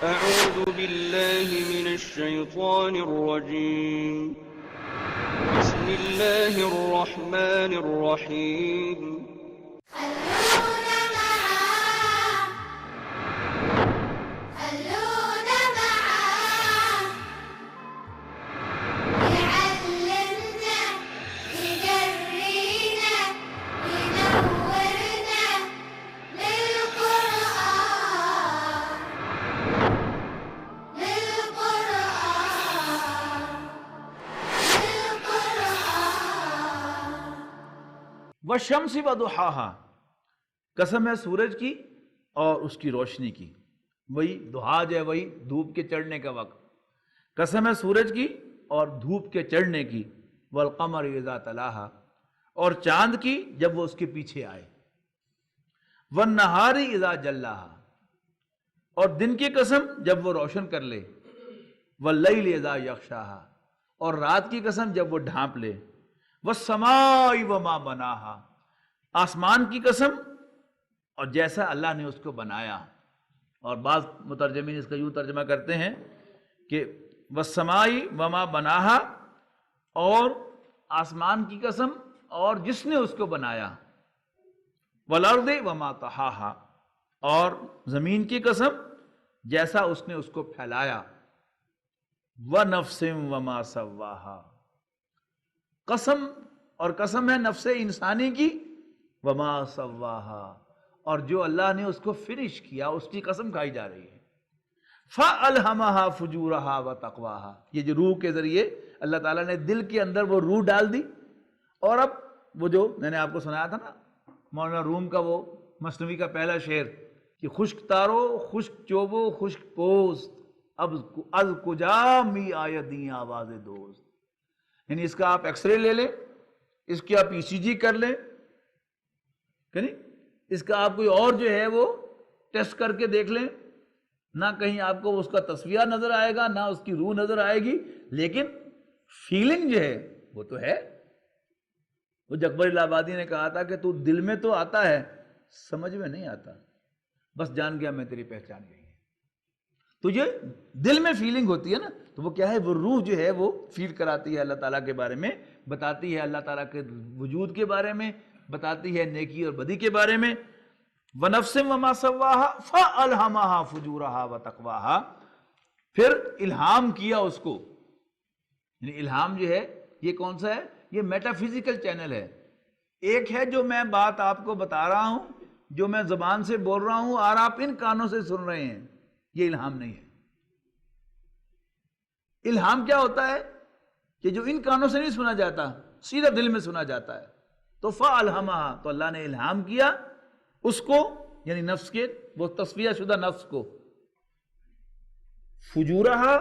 أعوذ بالله من الشيطان الرجيم. بسم الله الرحمن الرحيم. والشمس وضحاہا، قسم ہے سورج کی اور اس کی روشنی کی. وہی دحا جو ہے وہی دھوپ کے چڑھنے کا وقت. قسم ہے سورج کی اور دھوپ کے چڑھنے کی. والقمر اذا تلاہا، اور چاند کی جب وہ اس کے پیچھے آئے. والنہار اذا جلاہا، اور دن کی قسم جب وہ روشن کر لے. واللیل اذا یغشاہا، اور رات کی قسم جب وہ ڈھانپ لے. والسماء وما بناہا، آسمان کی قسم اور جیسا اللہ نے اس کو بنایا. اور بعض مترجمین اس کا یوں ترجمہ کرتے ہیں کہ والسماء وما بناہا، اور آسمان کی قسم اور جس نے اس کو بنایا. والارض وما طحاہا، اور زمین کی قسم جیسا اس نے اس کو پھیلایا. ونفس وما سواہا، قسم اور قسم ہے نفس انسانی کی. وما سواہا، اور جو اللہ نے اس کو فنش کیا اس کی قسم کھائی جا رہی ہے. فَأَلْهَمَهَا فُجُورَهَا وَتَقْوَاهَا، یہ جو روح کے ذریعے اللہ تعالیٰ نے دل کے اندر وہ روح ڈال دی. اور اب وہ جو میں نے آپ کو سنایا تھا نا مولانا روم کا وہ مثنوی کا پہلا شعر کہ خشک تارو خشک چوبو خشک پوست، اب از کجا می آیدیں آواز دوست. یعنی اس کا آپ ایکس رے لے لیں، اس کی آپ ای سی جی کر لیں، اس کا آپ کوئی اور جو ہے وہ ٹیسٹ کر کے دیکھ لیں، نہ کہیں آپ کو اس کا تصویہ نظر آئے گا، نہ اس کی روح نظر آئے گی، لیکن فیلنگ جو ہے وہ تو ہے. وہ جکبر الہ آبادی نے کہا تھا کہ تو دل میں تو آتا ہے سمجھ میں نہیں آتا، بس جان گیا میں تیری پہچان گئی. تو یہ دل میں فیلنگ ہوتی ہے نا، تو وہ کیا ہے، وہ روح جو ہے وہ فیل کراتی ہے اللہ تعالیٰ کے بارے میں، بتاتی ہے اللہ تعالیٰ کے وجود کے بارے میں، بتاتی ہے نیکی اور بدی کے بارے میں. وَنَفْسٍ وَمَا سَوَّاهَا فَأَلْهَمَهَا فُجُورَهَا وَتَقْوَاهَا، پھر الہام کیا اس کو. یعنی الہام جو ہے یہ کون سا ہے، یہ میٹا فزیکل چینل ہے. ایک ہے جو میں بات آپ کو بتا رہا ہوں، جو میں زبان سے بول رہا ہوں اور آپ ان کانوں سے سن رہے ہیں، یہ الہام نہیں ہے. الہام کیا ہوتا ہے کہ جو ان کانوں سے نہیں سنا جاتا، سیدھا دل میں سنا جاتا ہے. تو فَأَلْهَمَهَا، تو اللہ نے الہام کیا اس کو، یعنی نفس کے وہ تصفیہ شدہ نفس کو. فجورہا،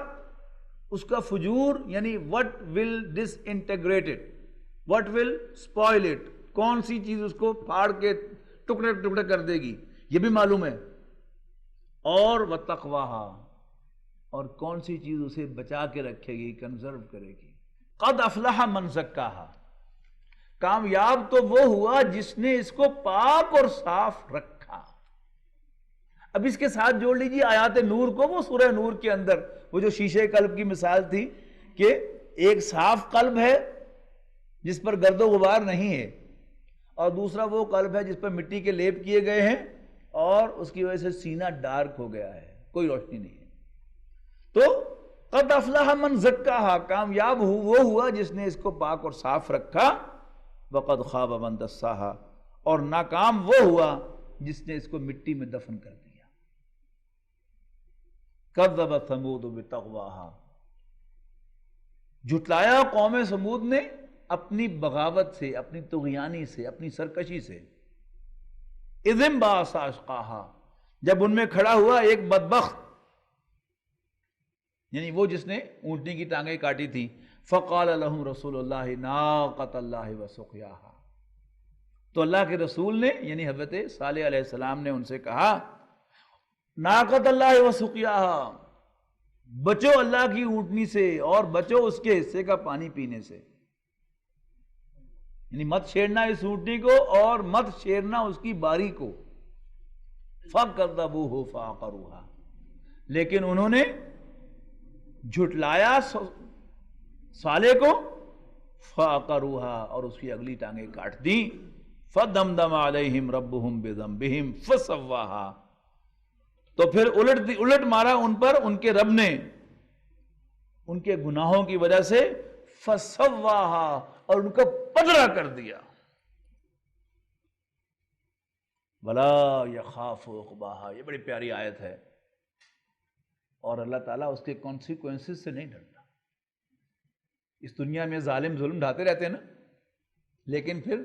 اس کا فجور یعنی what will disintegrate it, what will spoil it، کون سی چیز اس کو پھاڑ کے ٹکڑے ٹکڑے کر دے گی یہ بھی معلوم ہے. اور وتقواہا، اور کون سی چیز اسے بچا کے رکھے گی، کنزرو کرے گی. قد افلح من زکاہا، کامیاب تو وہ ہوا جس نے اس کو پاک اور صاف رکھا. اب اس کے ساتھ جوڑ لیجیے آیات نور کو، وہ سورہ نور کے اندر وہ جو شیشے قلب کی مثال تھی کہ ایک صاف قلب ہے جس پر گرد و غبار نہیں ہے، اور دوسرا وہ قلب ہے جس پر مٹی کے لیپ کیے گئے ہیں اور اس کی وجہ سے سینہ ڈارک ہو گیا ہے، کوئی روشنی نہیں ہے. تو قد افلح من زکاہا، کامیاب وہ ہوا جس نے اس کو پاک اور صاف رکھا. وقد خاب من دساہا، اور ناکام وہ ہوا جس نے اس کو مٹی میں دفن کر دیا. کذب ثمود بطغواہا، جھٹلایا قوم سمود نے اپنی بغاوت سے، اپنی طغیانی سے، اپنی سرکشی سے. اذ انبعث اشقاہا، جب ان میں کھڑا ہوا ایک بدبخت، یعنی وہ جس نے اونٹنی کی ٹانگیں کاٹی تھی. فقال لهم رسول اللہ ناقۃ اللہ وسقیاہا، تو اللہ کے رسول نے یعنی حضرت صالح علیہ السلام نے ان سے کہا ناقۃ اللہ وسقیاہا، بچو اللہ کی اونٹنی سے اور بچو اس کے حصے کا پانی پینے سے. یعنی مت چھیڑنا اس اونٹنی کو اور مت چھیڑنا اس کی باری کو. فَكَذَّبُوهُ فَعَقَرُوهَا، لیکن انہوں نے جھٹلایا صالح کو، فَعَقَرُوهَا، اور اس کی اگلی ٹانگیں کاٹ دیں، فَدَمْدَمَ عَلَيْهِمْ رَبُّهُمْ بِذَنبِهِمْ فَسَوَّاهَا، تو پھر الٹ مارا ان پر ان کے رب نے ان کے گناہوں کی وجہ سے، فَسَوَّاهَا، اور ان کو پدرا کر دیا، وَلَا يَخَافُ عُقْبَاهَا، یہ بڑی پیاری آیت ہے، اور اللہ تعالیٰ اس کے کانسیکوینسز سے نہیں ڈرتا۔ اس دنیا میں ظالم ظلم ڈھاتے رہتے ہیں نا، لیکن پھر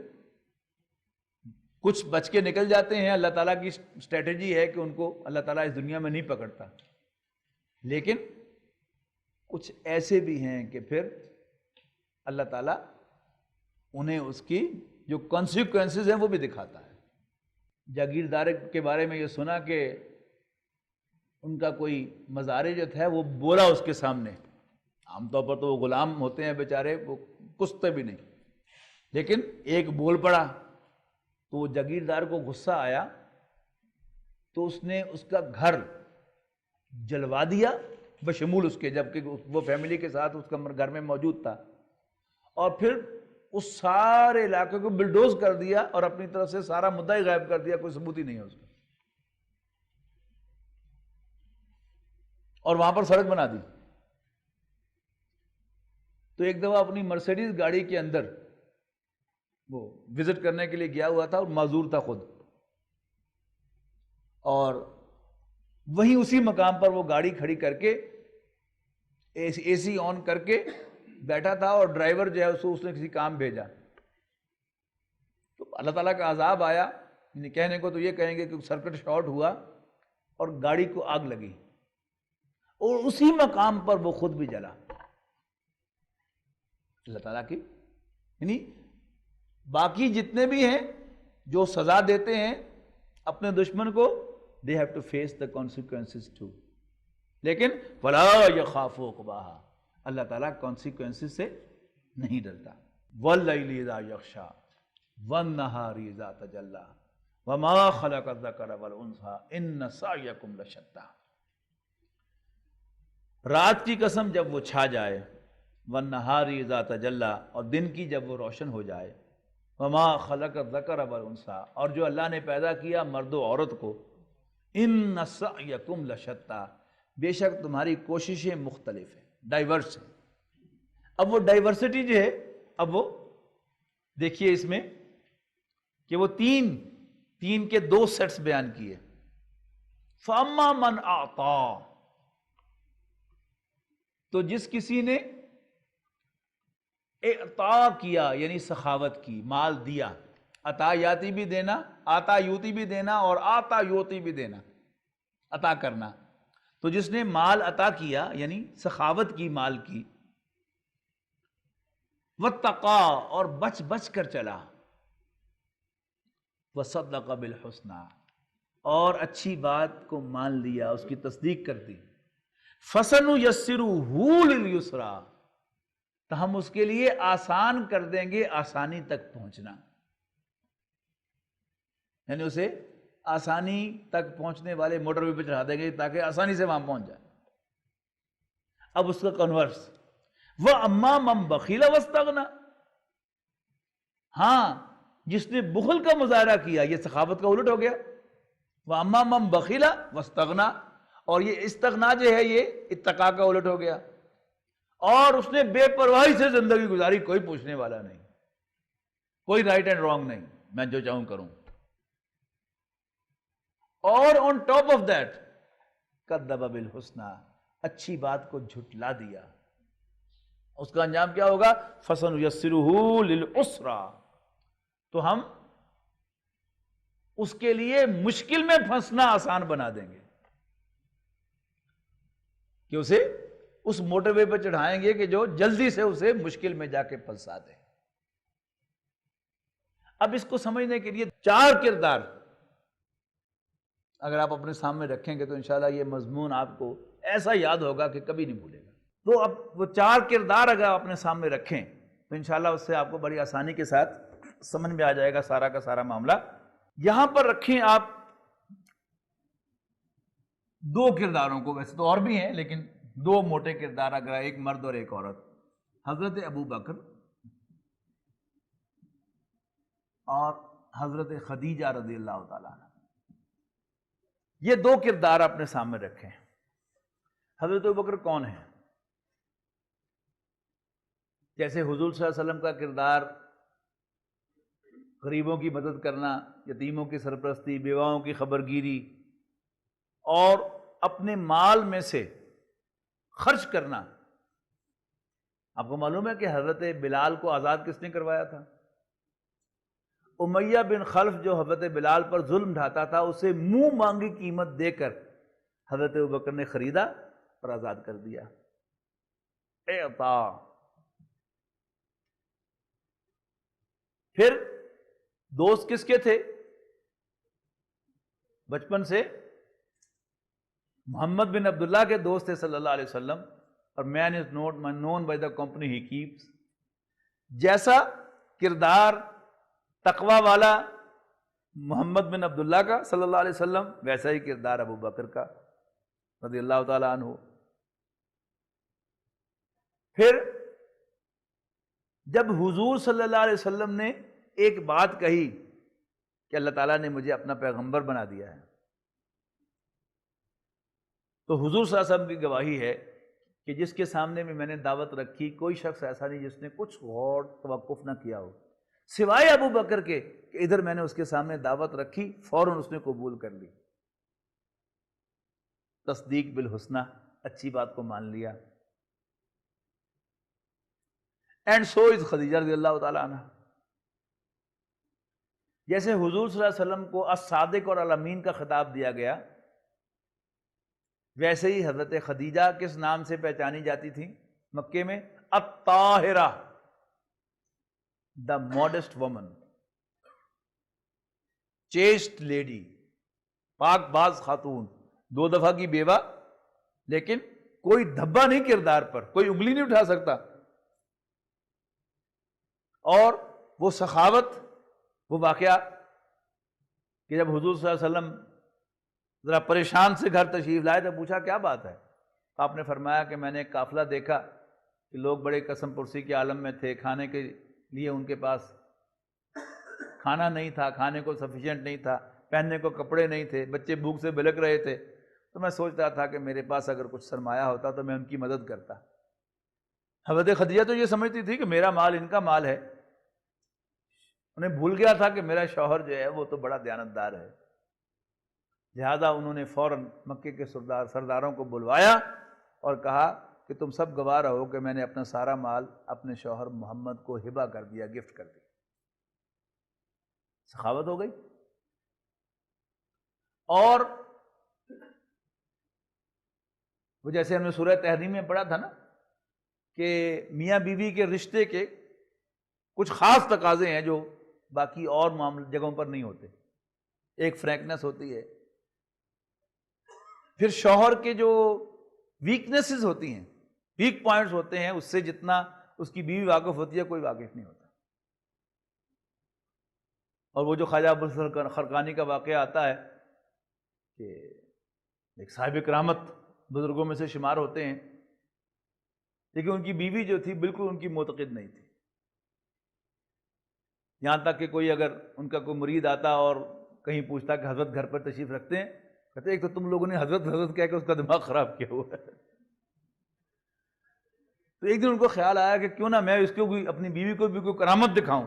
کچھ بچ کے نکل جاتے ہیں۔ اللہ تعالیٰ کی اسٹریٹجی ہے کہ ان کو اللہ تعالیٰ اس دنیا میں نہیں پکڑتا، لیکن کچھ ایسے بھی ہیں کہ پھر اللہ تعالیٰ انہیں اس کی جو کانسیکوینسز ہیں وہ بھی دکھاتا ہے۔ جاگیردار کے بارے میں یہ سنا کہ ان کا کوئی مزارع جو تھا وہ بولا اس کے سامنے، عام طور پر تو وہ غلام ہوتے ہیں بیچارے، وہ کستے بھی نہیں، لیکن ایک بول پڑا تو وہ جاگیردار کو غصہ آیا، تو اس نے اس کا گھر جلوا دیا بشمول اس کے، جبکہ وہ فیملی کے ساتھ اس کا گھر میں موجود تھا، اور پھر اس سارے علاقے کو بلڈوز کر دیا اور اپنی طرف سے سارا مدعی غائب کر دیا، کوئی ثبوت ہی نہیں ہے اس کا، اور وہاں پر سڑک بنا دی۔ تو ایک دفعہ اپنی مرسیڈیز گاڑی کے اندر وہ وزٹ کرنے کے لیے گیا ہوا تھا، اور معذور تھا خود، اور وہیں اسی مقام پر وہ گاڑی کھڑی کر کے اے سی آن کر کے بیٹھا تھا، اور ڈرائیور جو ہے اس نے کسی کام بھیجا، تو اللہ تعالیٰ کا عذاب آیا، یعنی کہنے کو تو یہ کہیں گے کہ سرکٹ شارٹ ہوا اور گاڑی کو آگ لگی، اور اسی مقام پر وہ خود بھی جلا۔ اللہ تعالیٰ کی یعنی باقی جتنے بھی ہیں جو سزا دیتے ہیں اپنے دشمن کو، they have to face the consequences too، لیکن وَلَا يَخَافُ عُقْبَاهَا، اللہ تعالیٰ کانسیکوینسز سے نہیں ڈرتا۔ وَاللَّيْلِ إِذَا يَغْشَىٰ وَالنَّهَارِ إِذَا تَجَلَّىٰ وَمَا خَلَقَ الذَّكَرَ وَالْأُنثَىٰ إِنَّ سَعْيَكُمْ لَشَتَّىٰ، رات کی قسم جب وہ چھا جائے، وَالنَّهَارِ إِذَا تَجَلَّىٰ، اور دن کی جب وہ روشن ہو جائے، وَمَا خَلَقَ الذَّكَرَ وَالْأُنثَىٰ، اور جو اللہ نے پیدا کیا مرد و عورت کو، إِنَّ سَعْيَكُمْ لَشَتَّىٰ، بے شک تمہاری کوششیں مختلف ہیں، ڈائیورس ہیں۔ اب وہ ڈائیورسٹی جو ہے، اب وہ دیکھیے اس میں کہ وہ تین کے دو سیٹس بیان کیے۔ فَأَمَّا مَنْ أَعْطَىٰ، تو جس کسی نے اعطا کیا یعنی سخاوت کی، مال دیا، عطا یاتی بھی دینا، آتا یوتی بھی دینا، اور آتا یوتی بھی دینا، عطا کرنا، تو جس نے مال عطا کیا یعنی سخاوت کی مال کی، وَاتَّقَىٰ، اور بچ کر چلا، وَصَدَّقَ بِالْحُسْنَىٰ، اور اچھی بات کو مان لیا، اس کی تصدیق کر دی، فَسَنُيَسِّرُهُ لِلْيُسْرَىٰ، تو ہم اس کے لیے آسان کر دیں گے آسانی تک پہنچنا، یعنی اسے آسانی تک پہنچنے والے موٹر وے پہ چڑھا دیں گے تاکہ آسانی سے وہاں پہنچ جائے۔ اب اس کا کنورس، وَأَمَّا مَنْ بَخِلَ وَاسْتَغْنَىٰ، ہاں جس نے بخل کا مظاہرہ کیا، یہ سخاوت کا الٹ ہو گیا، وَأَمَّا مَنْ بَخِلَ وَاسْتَغْنَىٰ، اور یہ استغنا جو ہے یہ اتقاء کا الٹ ہو گیا، اور اس نے بے پرواہی سے زندگی گزاری، کوئی پوچھنے والا نہیں، کوئی رائٹ اینڈ رانگ نہیں، میں جو چاہوں کروں، اور آن ٹاپ آف دیٹ کذب بالحسنیٰ، اچھی بات کو جھٹلا دیا، اس کا انجام کیا ہوگا؟ فَسَنُيَسِّرُهُ لِلْعُسْرَىٰ، تو ہم اس کے لیے مشکل میں پھنسنا آسان بنا دیں گے، کہ اسے اس موٹر وے پہ چڑھائیں گے کہ جو جلدی سے اسے مشکل میں جا کے پھنسا دے۔ اب اس کو سمجھنے کے لیے 4 کردار اگر آپ اپنے سامنے رکھیں گے تو انشاءاللہ یہ مضمون آپ کو ایسا یاد ہوگا کہ کبھی نہیں بھولے گا۔ تو اب وہ 4 کردار اگر آپ اپنے سامنے رکھیں تو انشاءاللہ اس سے آپ کو بڑی آسانی کے ساتھ سمجھ میں آ جائے گا سارا کا سارا معاملہ۔ یہاں پر رکھیں آپ دو کرداروں کو، ویسے تو اور بھی ہیں لیکن دو موٹے کردار اگر ایک مرد اور ایک عورت، حضرت ابو بکر اور حضرت خدیجہ رضی اللہ تعالیٰ عنہ، یہ دو کردار اپنے سامنے رکھیں۔ حضرت ابو بکر کون ہیں؟ جیسے حضور صلی اللہ علیہ وسلم کا کردار غریبوں کی مدد کرنا، یتیموں کی سرپرستی، بیواؤں کی خبرگیری اور اپنے مال میں سے خرچ کرنا۔ آپ کو معلوم ہے کہ حضرت بلال کو آزاد کس نے کروایا تھا؟ امیہ بن خلف جو حضرت بلال پر ظلم ڈھاتا تھا، اسے منہ مانگی قیمت دے کر حضرت ابوبکر نے خریدا اور آزاد کر دیا۔ عطا۔ پھر دوست کس کے تھے بچپن سے؟ محمد بن عبداللہ کے دوست تھے صلی اللہ علیہ وسلم، اور man is known by the company he keeps. جیسا کردار تقوی والا محمد بن عبداللہ کا صلی اللہ علیہ وسلم، ویسا ہی کردار ابو بکر کا رضی اللہ تعالیٰ عنہ۔ پھر جب حضور صلی اللہ علیہ وسلم نے ایک بات کہی کہ اللہ تعالیٰ نے مجھے اپنا پیغمبر بنا دیا ہے، تو حضور صلی اللہ علیہ وسلم کی گواہی ہے کہ جس کے سامنے میں نے دعوت رکھی، کوئی شخص ایسا نہیں جس نے کچھ غور توقف نہ کیا ہو، سوائے ابو بکر کے کہ ادھر میں نے اس کے سامنے دعوت رکھی، فوراً اس نے قبول کر لی۔ تصدیق بالحسنہ، اچھی بات کو مان لیا۔ اینڈ سو از خدیجہ رضی اللہ تعالیٰ عنہ۔ جیسے حضور صلی اللہ علیہ وسلم کو الصادق اور الامین کا خطاب دیا گیا، ویسے ہی حضرت خدیجہ کس نام سے پہچانی جاتی تھی مکے میں؟ الطاہرہ، دا ماڈسٹ وومن، چیسٹ لیڈی، پاک باز خاتون، 2 دفعہ کی بیوہ، لیکن کوئی دھبا نہیں کردار پر، کوئی انگلی نہیں اٹھا سکتا۔ اور وہ سخاوت، وہ واقعہ کہ جب حضور صلی اللہ علیہ وسلم ذرا پریشان سے گھر تشریف لائے تو پوچھا کیا بات ہے؟ آپ نے فرمایا کہ میں نے ایک قافلہ دیکھا کہ لوگ بڑے قسم پرسی کے عالم میں تھے، کھانے کے لیے ان کے پاس کھانا نہیں تھا، کھانے کو سفیشینٹ نہیں تھا، پہننے کو کپڑے نہیں تھے، بچے بھوک سے بلک رہے تھے، تو میں سوچ رہا تھا کہ میرے پاس اگر کچھ سرمایہ ہوتا تو میں ان کی مدد کرتا۔ حضرت خدیجہ تو یہ سمجھتی تھی کہ میرا مال ان کا مال ہے، انہیں بھول گیا تھا کہ میرا شوہر جو ہے وہ تو بڑا دیانتدار ہے، لہذا انہوں نے فوراً مکے کے سرداروں کو بلوایا اور کہا کہ تم سب گواہ رہو کہ میں نے اپنا سارا مال اپنے شوہر محمد کو ہبہ کر دیا، گفٹ کر دیا۔ سخاوت ہو گئی۔ اور وہ جیسے ہم نے سورہ تحریم میں پڑھا تھا نا کہ میاں بیوی کے رشتے کے کچھ خاص تقاضے ہیں جو باقی اور جگہوں پر نہیں ہوتے۔ ایک فرینکنس ہوتی ہے، پھر شوہر کے جو ویکنیسز ہوتی ہیں، ویک پوائنٹس ہوتے ہیں، اس سے جتنا اس کی بیوی واقف ہوتی ہے کوئی واقف نہیں ہوتا۔ اور وہ جو خواجہ ابوالفضل خرقانی کا واقعہ آتا ہے کہ ایک صاحب کرامت بزرگوں میں سے شمار ہوتے ہیں، لیکن ان کی بیوی جو تھی بالکل ان کی معتقد نہیں تھی، یہاں تک کہ کوئی اگر ان کا کوئی مرید آتا اور کہیں پوچھتا کہ حضرت گھر پر تشریف رکھتے ہیں، کہتے ایک تو تم لوگوں نے حضرت حضرت کہہ کے اس کا دماغ خراب کیا ہوا ہے۔ تو ایک دن ان کو خیال آیا کہ کیوں نہ میں اس کو بھی، اپنی بیوی کو بھی کوئی کرامت دکھاؤں۔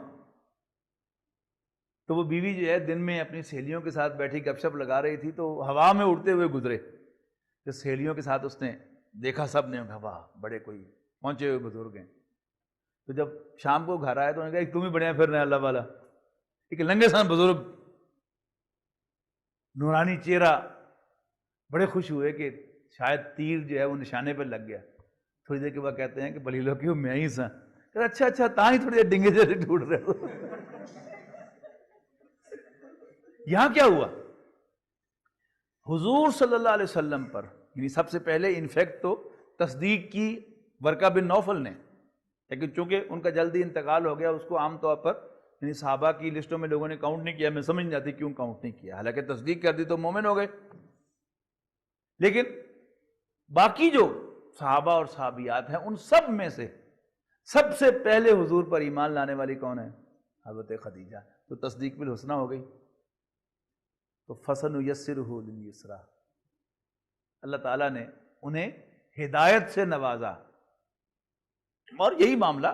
تو وہ بیوی جو ہے دن میں اپنی سہیلیوں کے ساتھ بیٹھی گپ شپ لگا رہی تھی، تو ہوا میں اڑتے ہوئے گزرے، کہ سہیلیوں کے ساتھ اس نے دیکھا، سب نے کہا واہ بڑے کوئی پہنچے ہوئے بزرگ ہیں۔ تو جب شام کو گھر آئے تو انہوں نے کہا ایک تم ہی بڑے پھر رہے اللہ والا، ایک لنگے سان بزرگ، نورانی چہرہ، بڑے خوش ہوئے کہ شاید تیر جو ہے وہ نشانے پہ لگ گیا۔ تھوڑی دیر کے بعد کہتے ہیں کہ بلی لو کیوں میں ہی سا، کہ اچھا اچھا تاں ہی تھوڑی دیر ڈنگے جیسے ٹوٹ رہے ہو۔ یہاں کیا ہوا؟ حضور صلی اللہ علیہ وسلم پر، یعنی سب سے پہلے انفیکٹ تو تصدیق کی ورقہ بن نوفل نے، لیکن چونکہ ان کا جلدی انتقال ہو گیا، اس کو عام طور پر یعنی صحابہ کی لسٹوں میں لوگوں نے کاؤنٹ نہیں کیا۔ میں سمجھ نہیں آتی کیوں کاؤنٹ نہیں کیا، حالانکہ تصدیق کر دی تو مومن ہو گئے۔ لیکن باقی جو صحابہ اور صحابیات ہیں ان سب میں سے سب سے پہلے حضور پر ایمان لانے والی کون ہے؟ حضرت خدیجہ. تو تصدیق بالحسنی ہو گئی. تو فَسَنُيَسِّرُهُ لِلْيُسْرَىٰ، اللہ تعالیٰ نے انہیں ہدایت سے نوازا. اور یہی معاملہ،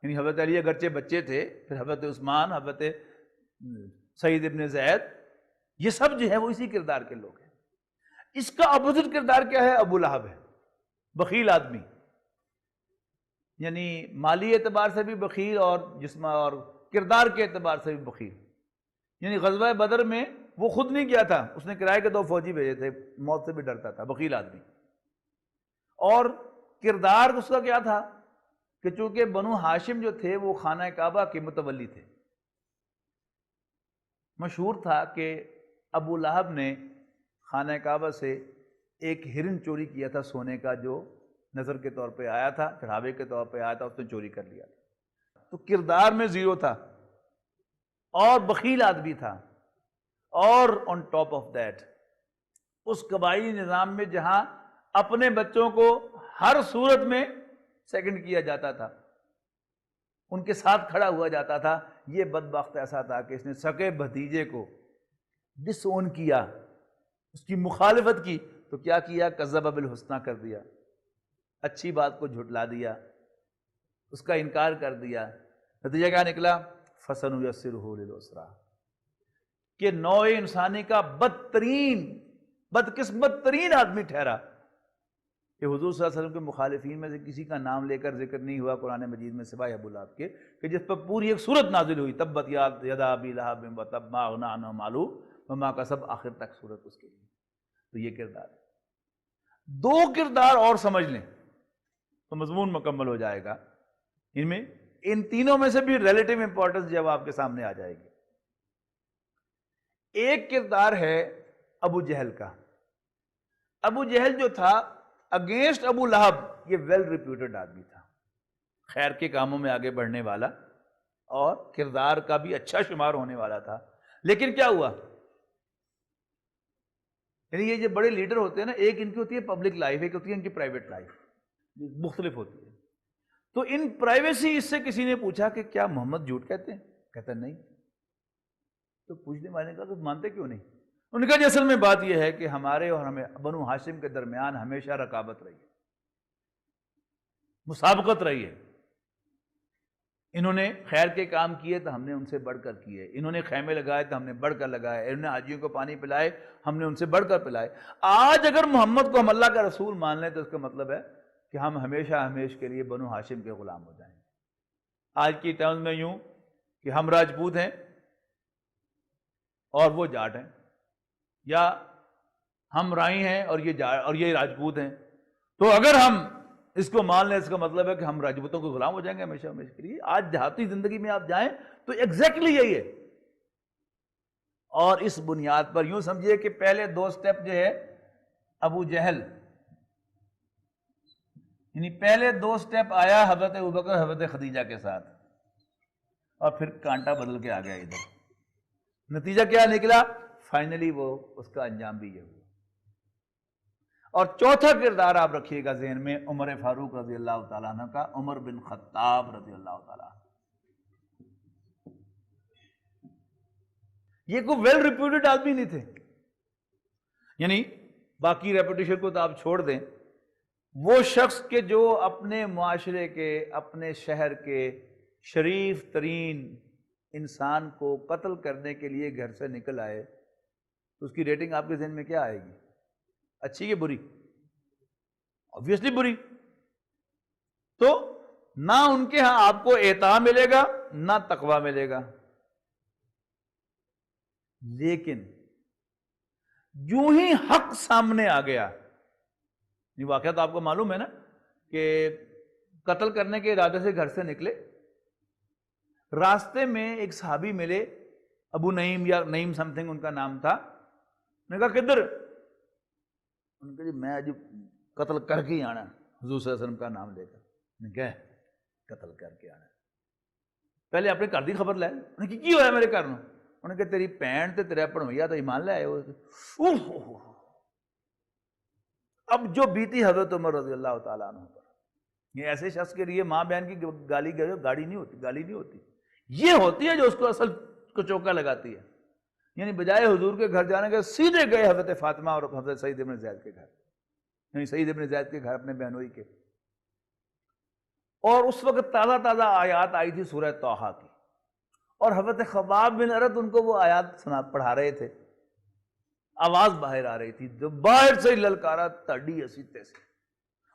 یعنی حضرت علی اگرچہ بچے تھے، پھر حضرت عثمان، حضرت سعید ابن زید، یہ سب جو ہے وہ اسی کردار کے لوگ ہیں. اس کا اپوزٹ کردار کیا ہے؟ ابو لہب ہے، بخیل آدمی، یعنی مالی اعتبار سے بھی بخیل اور جسم اور کردار کے اعتبار سے بھی بخیل. یعنی غزوہ بدر میں وہ خود نہیں گیا تھا، اس نے کرائے کے 2 فوجی بھیجے تھے، موت سے بھی ڈرتا تھا، بخیل آدمی. اور کردار اس کا کیا تھا کہ چونکہ بنو ہاشم جو تھے وہ خانہ کعبہ کے متولی تھے. مشہور تھا کہ ابو لہب نے خانہ کعبہ سے ایک ہرن چوری کیا تھا سونے کا، جو نظر کے طور پہ آیا تھا، چڑھاوے کے طور پہ آیا تھا، اس نے چوری کر لیا تھا. تو کردار میں زیرو تھا اور بخیل آدمی تھا. اور آن ٹاپ آف دیٹ اس قبائلی نظام میں جہاں اپنے بچوں کو ہر صورت میں سیکنڈ کیا جاتا تھا، ان کے ساتھ کھڑا ہوا جاتا تھا، یہ بدبخت ایسا تھا کہ اس نے سگے بھتیجے کو ڈس اون کیا، اس کی مخالفت کی. تو کیا کیا؟ کذب بالحسنی کر دیا، اچھی بات کو جھٹلا دیا، اس کا انکار کر دیا. نتیجہ کیا نکلا؟ فَسَنُيَسِّرُهُ لِلْعُسْرَىٰ، کہ نوع انسانی کا بدترین بدقسمت ترین آدمی ٹھہرا. کہ حضور صلی اللہ علیہ وسلم کے مخالفین میں سے کسی کا نام لے کر ذکر نہیں ہوا قرآن مجید میں سوائے ابو لہب کے، کہ جس پر پوری ایک سورت نازل ہوئی، تبت یدا ابی لہب وتب ما اغنی عنہ مالہ وما کسب، آخر تک سورت اس کے لیے. تو یہ کردار ہے. 2 کردار اور سمجھ لیں تو مضمون مکمل ہو جائے گا. ان تینوں میں سے بھی ریلیٹیو امپورٹنس جب آپ کے سامنے آ جائے گی. ایک کردار ہے ابو جہل کا. ابو جہل جو تھا اگینسٹ ابو لہب، یہ ویل ریپیوٹڈ آدمی تھا، خیر کے کاموں میں آگے بڑھنے والا اور کردار کا بھی اچھا شمار ہونے والا تھا. لیکن کیا ہوا؟ یعنی یہ جو بڑے لیڈر ہوتے ہیں نا، ایک ان کی ہوتی ہے پبلک لائف، ایک ہوتی ہے ان کی پرائیویٹ لائف، مختلف ہوتی ہے. تو ان پرائیویسی، اس سے کسی نے پوچھا کہ کیا محمد جھوٹ کہتے ہیں؟ کہتا نہیں. تو پوچھنے والے نے کہا کہ مانتے کیوں نہیں؟ انہوں نے کہا جی اصل میں بات یہ ہے کہ ہمارے اور ہمیں بنو ہاشم کے درمیان ہمیشہ رقابت رہی ہے، مسابقت رہی ہے. انہوں نے خیر کے کام کیے تو ہم نے ان سے بڑھ کر کیے، انہوں نے خیمے لگائے تو ہم نے بڑھ کر لگائے، انہوں نے حاجیوں کو پانی پلائے، ہم نے ان سے بڑھ کر پلائے. آج اگر محمد کو ہم اللہ کا رسول مان لیں تو اس کا مطلب ہے کہ ہم ہمیشہ ہمیش کے لیے بنو ہاشم کے غلام ہو جائیں. آج کی ٹرمز میں یوں کہ ہم راجپوت ہیں اور وہ جاٹ ہیں، یا ہم رائی ہیں اور یہ راجپوت ہیں. تو اگر ہم اس کو مان لیں، اس کا مطلب ہے کہ ہم راجپوتوں کو غلام ہو جائیں گے ہمیشہ ہمیشہ کے لیے. آج دیہاتی زندگی میں آپ جائیں تو ایگزیکٹلی یہی ہے. اور اس بنیاد پر یوں سمجھیے کہ پہلے 2 سٹیپ جو ہے ابو جہل، یعنی پہلے 2 سٹیپ آیا حضرت ابوبکر حضرت خدیجہ کے ساتھ، اور پھر کانٹا بدل کے آ گیا ادھر. نتیجہ کیا نکلا؟ فائنلی وہ اس کا انجام بھی یہ ہوا. اور چوتھا کردار آپ رکھیے گا ذہن میں، عمر فاروق رضی اللہ تعالیٰ عنہ کا، عمر بن خطاب رضی اللہ تعالیٰ عنہ. یہ کوئی ویل ریپیوٹڈ آدمی نہیں تھے. یعنی باقی ریپوٹیشن کو تو آپ چھوڑ دیں، وہ شخص کے جو اپنے معاشرے کے، اپنے شہر کے شریف ترین انسان کو قتل کرنے کے لیے گھر سے نکل آئے، تو اس کی ریٹنگ آپ کے ذہن میں کیا آئے گی؟ اچھی کہ بری؟ obviously بری. تو نہ ان کے ہاں آپ کو اعطا ملے گا نہ تقوی ملے گا. لیکن یوں ہی حق سامنے آ گیا، یہ واقعہ تو آپ کو معلوم ہے نا کہ قتل کرنے کے ارادے سے گھر سے نکلے، راستے میں ایک صحابی ملے، ابو نعیم یا نعیم سم تھنگ ان کا نام تھا. نے کہا کدھر؟ انہوں نے کہا جی میں آج قتل کر کے ہی آنا، حضور صلی اللہ علیہ وسلم کا نام لے کر. نے کہا قتل کر کے آنا، پہلے اپنے گھر دی خبر لے. انہوں نے کہا کی ہوا میرے گھر نو؟ انہوں نے کہا تیری بھین تے تیرا پڑویا تو ایمان لے آئے ہو. اب جو بیتی حضرت عمر رضی اللہ تعالیٰ عنہ پر، یہ ایسے شخص کے لیے ماں بہن کی گالی نہیں ہوتی، یہ ہوتی ہے جو اس کو اصل کو چوکا لگاتی ہے. یعنی بجائے حضور کے گھر جانے کے سیدھے گئے حضرت فاطمہ اور حضرت سعید ابن زید کے گھر، یعنی سعید ابن زید کے گھر اپنے بہنوئی کے. اور اس وقت تازہ آیات آئی تھی سورہ طٰہٰ کی، اور حضرت خباب بن ارت ان کو وہ آیات پڑھا رہے تھے. آواز باہر آ رہی تھی، جو باہر سے للکارا تڑی ایسی تیسی.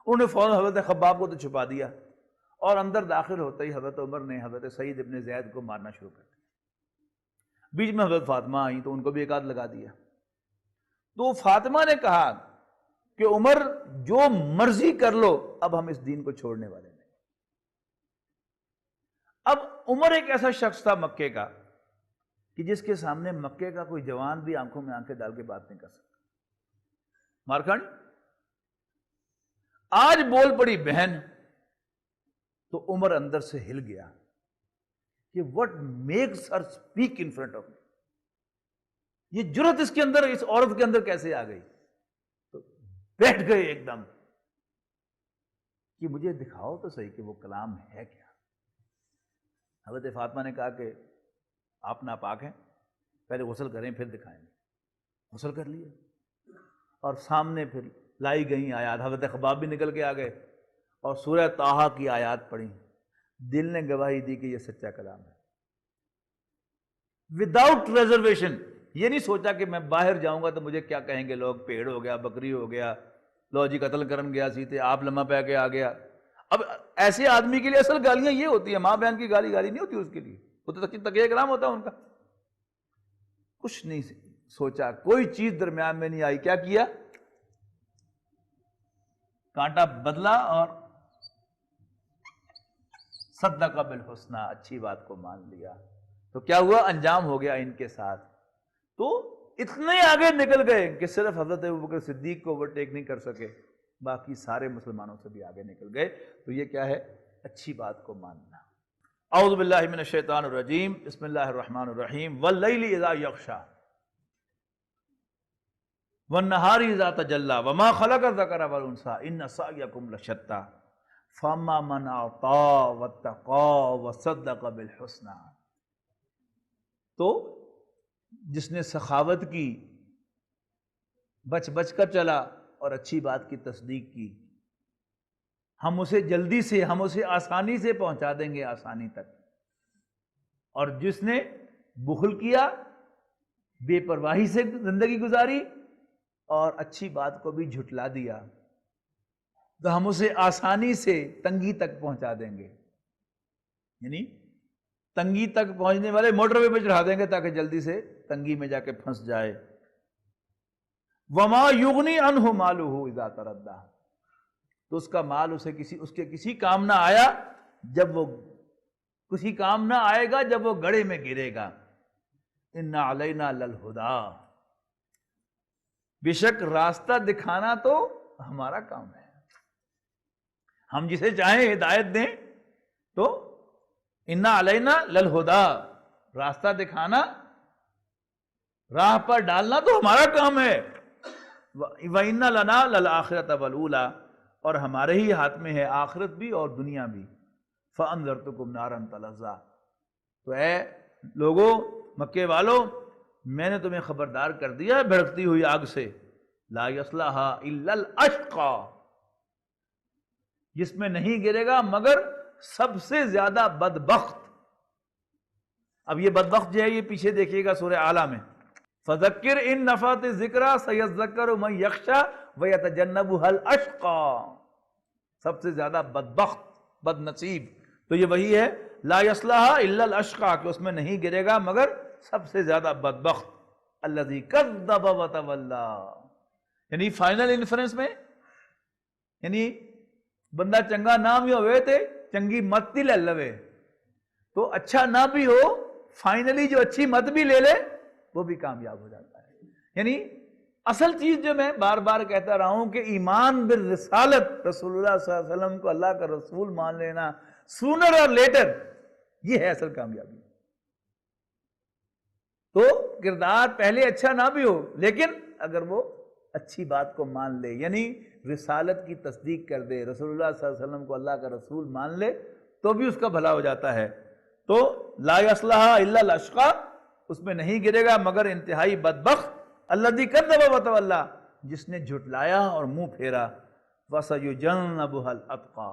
انہوں نے فوراً حضرت خباب کو تو چھپا دیا، اور اندر داخل ہوتے ہی حضرت عمر نے حضرت سعید ابن زید کو مارنا شروع کر دیا. بیچ میں حضرت فاطمہ آئیں تو ان کو بھی ایک آدھ لگا دیا. تو فاطمہ نے کہا کہ عمر جو مرضی کر لو، اب ہم اس دین کو چھوڑنے والے نہیں. اب عمر ایک ایسا شخص تھا مکے کا کہ جس کے سامنے مکے کا کوئی جوان بھی آنکھوں میں آنکھیں ڈال کے بات نہیں کر سکتا. مارکھنڈ آج بول پڑی بہن تو عمر اندر سے ہل گیا کہ what makes her speak in front of me. یہ جرت اس کے اندر، اس عورت کے اندر کیسے آ گئی؟ تو بیٹھ گئے ایک دم کہ مجھے دکھاؤ تو صحیح کہ وہ کلام ہے کیا. حضرت فاطمہ نے کہا کہ آپ ناپاک ہیں، پہلے غسل کریں پھر دکھائیں گے. غسل کر لیا اور سامنے پھر لائی گئی آیات. حضرت خباب بھی نکل کے آ گئے اور سورہ طٰہٰ کی آیات پڑھی. دل نے گواہی دی کہ یہ سچا کلام ہے. Without reservation. یہ نہیں سوچا کہ میں باہر جاؤں گا تو مجھے کیا کہیں گے لوگ، پیڑ ہو گیا، بکری ہو گیا، لو جی قتل کرن گیا سیتے، آپ لمحہ پہ کے آ گیا. اب ایسے آدمی کے لیے اصل گالیاں یہ ہوتی ہیں، ماں بہن کی گالی نہیں ہوتی اس کے لیے، وہ تو تقیہ کلام ہوتا ہے ان کا. کچھ نہیں سوچا، کوئی چیز درمیان میں نہیں آئی. کیا کیا؟ کانٹا بدلا اور صدق بالحسنی، اچھی بات کو مان لیا. تو کیا ہوا؟ انجام ہو گیا ان کے ساتھ. تو اتنے آگے نکل گئے کہ صرف حضرت ابوبکر صدیق کو اوورٹیک نہیں کر سکے، باقی سارے مسلمانوں سے بھی آگے نکل گئے. تو یہ کیا ہے؟ اچھی بات کو ماننا. اعوذ باللہ من الشیطان الرجیم، بسم اللہ الرحمن الرحیم. واللیل اذا یغشی والنہار اذا تجلی وما خلق الذکر والانثی ان سعیکم لشتی فاما من اعطی واتقی وصدق بالحسنی. تو جس نے سخاوت کی، بچ کر چلا اور اچھی بات کی تصدیق کی، ہم اسے جلدی سے، ہم اسے آسانی سے پہنچا دیں گے آسانی تک. اور جس نے بخل کیا، بے پرواہی سے زندگی گزاری اور اچھی بات کو بھی جھٹلا دیا، تو ہم اسے آسانی سے تنگی تک پہنچا دیں گے. یعنی تنگی تک پہنچنے والے موٹر وے پہ چڑھا دیں گے تاکہ جلدی سے تنگی میں جا کے پھنس جائے. وما یغنی عنہ مالہ اذا تردی. تو اس کا مال اس کے کسی کام نہ آیا جب وہ کسی کام نہ آئے گا جب وہ گڑھے میں گرے گا. ان علینا للہدی. بے شک راستہ دکھانا تو ہمارا کام ہے. ہم جسے چاہیں ہدایت دیں تو ان علینا للہدی، راستہ دکھانا، راہ پر ڈالنا تو ہمارا کام ہے. وَإِنَّ لَنَا لَلْآخِرَةَ وَالْأُولَىٰ. اور ہمارے ہی ہاتھ میں ہے آخرت بھی اور دنیا بھی. فَأَنذَرْتُكُمْ نَارًا تَلَظَّىٰ. تو اے لوگوں، مکے والوں، میں نے تمہیں خبردار کر دیا ہے بھڑکتی ہوئی آگ سے. لَا يَصْلَاهَا إِلَّا الْأَشْقَىٰ. جس میں نہیں گرے گا مگر سب سے زیادہ بدبخت. اب یہ بدبخت جو ہے یہ پیچھے دیکھیے گا سورہ اعلیٰ میں. فذکر ان نفعت الذکریٰ سیذکر من یخشی ویتجنبها الاشقی. سب سے زیادہ بدبخت، بد نصیب تو یہ وہی ہے لا یصلاها الا الاشقی، کہ اس میں نہیں گرے گا مگر سب سے زیادہ بدبخت. الذی کذب وتولی. یعنی فائنل انفرنس میں، یعنی بندہ چنگا نہ بھی ہوئے تھے چنگی مت بھی لے لوے، تو اچھا نہ بھی ہو فائنلی جو اچھی مت بھی لے لے وہ بھی کامیاب ہو جاتا ہے. یعنی اصل چیز جو میں بار بار کہتا رہا ہوں کہ ایمان بالرسالت، رسول اللہ صلی اللہ علیہ وسلم کو اللہ کا رسول مان لینا سونر اور لیٹر، یہ ہے اصل کامیابی. تو کردار پہلے اچھا نہ بھی ہو لیکن اگر وہ اچھی بات کو مان لے، یعنی رسالت کی تصدیق کر دے، رسول اللہ صلی اللہ علیہ وسلم کو اللہ کا رسول مان لے تو بھی اس کا بھلا ہو جاتا ہے۔ تو لا یصلح الا الاشقى، اس میں نہیں گرے گا مگر انتہائی بدبخت، الذی کذب وتولی، جس نے جھٹلایا اور منہ پھیرا، وسیجنبها الاتقى،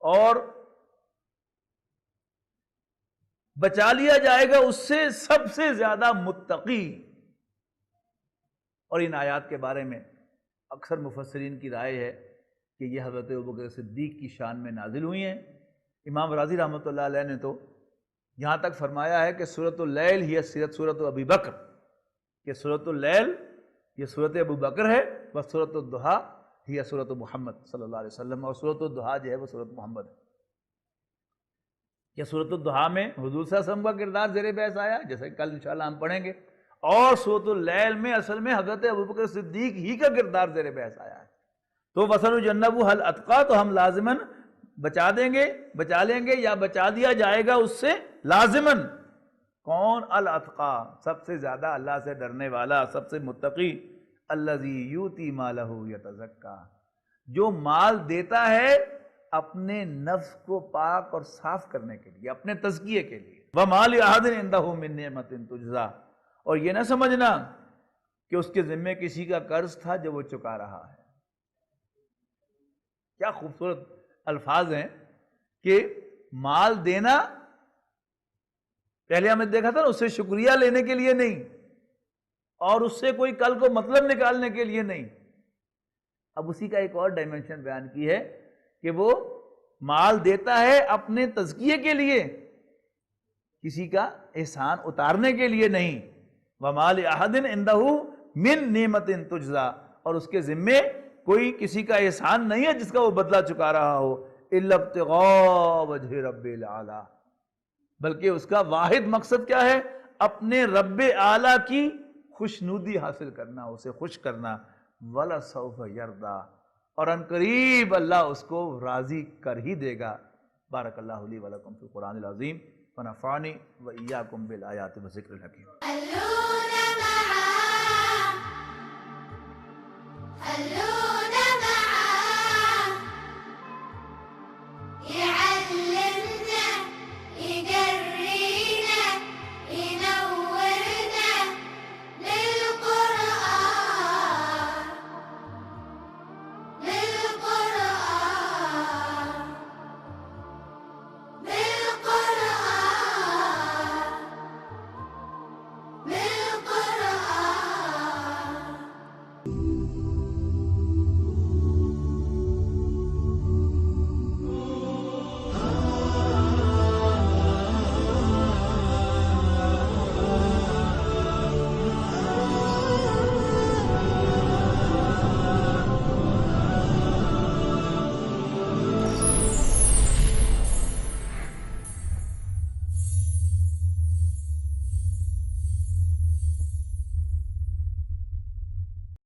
اور بچا لیا جائے گا اس سے سب سے زیادہ متقی۔ اور ان آیات کے بارے میں اکثر مفسرین کی رائے ہے کہ یہ حضرت ابوبکر صدیق کی شان میں نازل ہوئی ہیں۔ امام راضی رحمۃ اللہ علیہ نے تو یہاں تک فرمایا ہے کہ سورۃ اللیل ہی سورۃ ابی بکر، کہ سورۃ اللیل یہ سورۃ ابو بکر ہے، و سورۃ الضحیٰ ہی سورۃ محمد صلی اللہ علیہ وسلم، اور سورۃ الضحیٰ جو ہے وہ سورۃ محمد ہے۔ کہ سورۃ الضحیٰ میں حضور صلی اللہ علیہ وسلم کا کردار زیر بحث آیا، جیسے کل انشاءاللہ ہم پڑھیں گے، اور سورۃ اللیل میں اصل میں حضرت ابوبکر صدیق ہی کا کردار زیر بحث آیا ہے۔ تو وَسَنُجَنَّبُهَا الْأَتْقَى، تو ہم لازماً بچا لیں گے یا بچا دیا جائے گا اس سے لازماً۔ کون؟ الاتقى، سب سے زیادہ اللہ سے ڈرنے والا، سب سے متقی، الذی یؤتی مالہ یتزکیٰ، جو مال دیتا ہے اپنے نفس کو پاک اور صاف کرنے کے لیے، اپنے تزکیے کے لیے۔ وما لأحد عنده من نعمت تجزیٰ، اور یہ نہ سمجھنا کہ اس کے ذمے کسی کا قرض تھا جو وہ چکا رہا ہے۔ کیا خوبصورت الفاظ ہیں کہ مال دینا، پہلے ہم نے دیکھا تھا نا، اس سے شکریہ لینے کے لیے نہیں، اور اس سے کوئی کل کو مطلب نکالنے کے لیے نہیں۔ اب اسی کا ایک اور ڈائمنشن بیان کی ہے کہ وہ مال دیتا ہے اپنے تزکیے کے لیے، کسی کا احسان اتارنے کے لیے نہیں۔ وَمَا لِأَحَدٍ عِندَهُ مِن نِعْمَةٍ تُجْزَىٰ، اور اس کے ذمے کوئی کسی کا احسان نہیں ہے جس کا وہ بدلہ چکا رہا ہو، إِلَّا ابْتِغَاءَ وَجْهِ رَبِّ الْأَعْلَىٰ، بلکہ اس کا واحد مقصد کیا ہے؟ اپنے رب اعلیٰ کی خوشنودی حاصل کرنا، اسے خوش کرنا۔ وَلَسَوْفَ يَرْضَىٰ، اور ان قریب اللہ اس کو راضی کر ہی دے گا۔ بارک اللہ لی ولکم فی القرآن العظیم، ونفعنی وإیاکم بالآیات والذکر الحکیم۔ Hello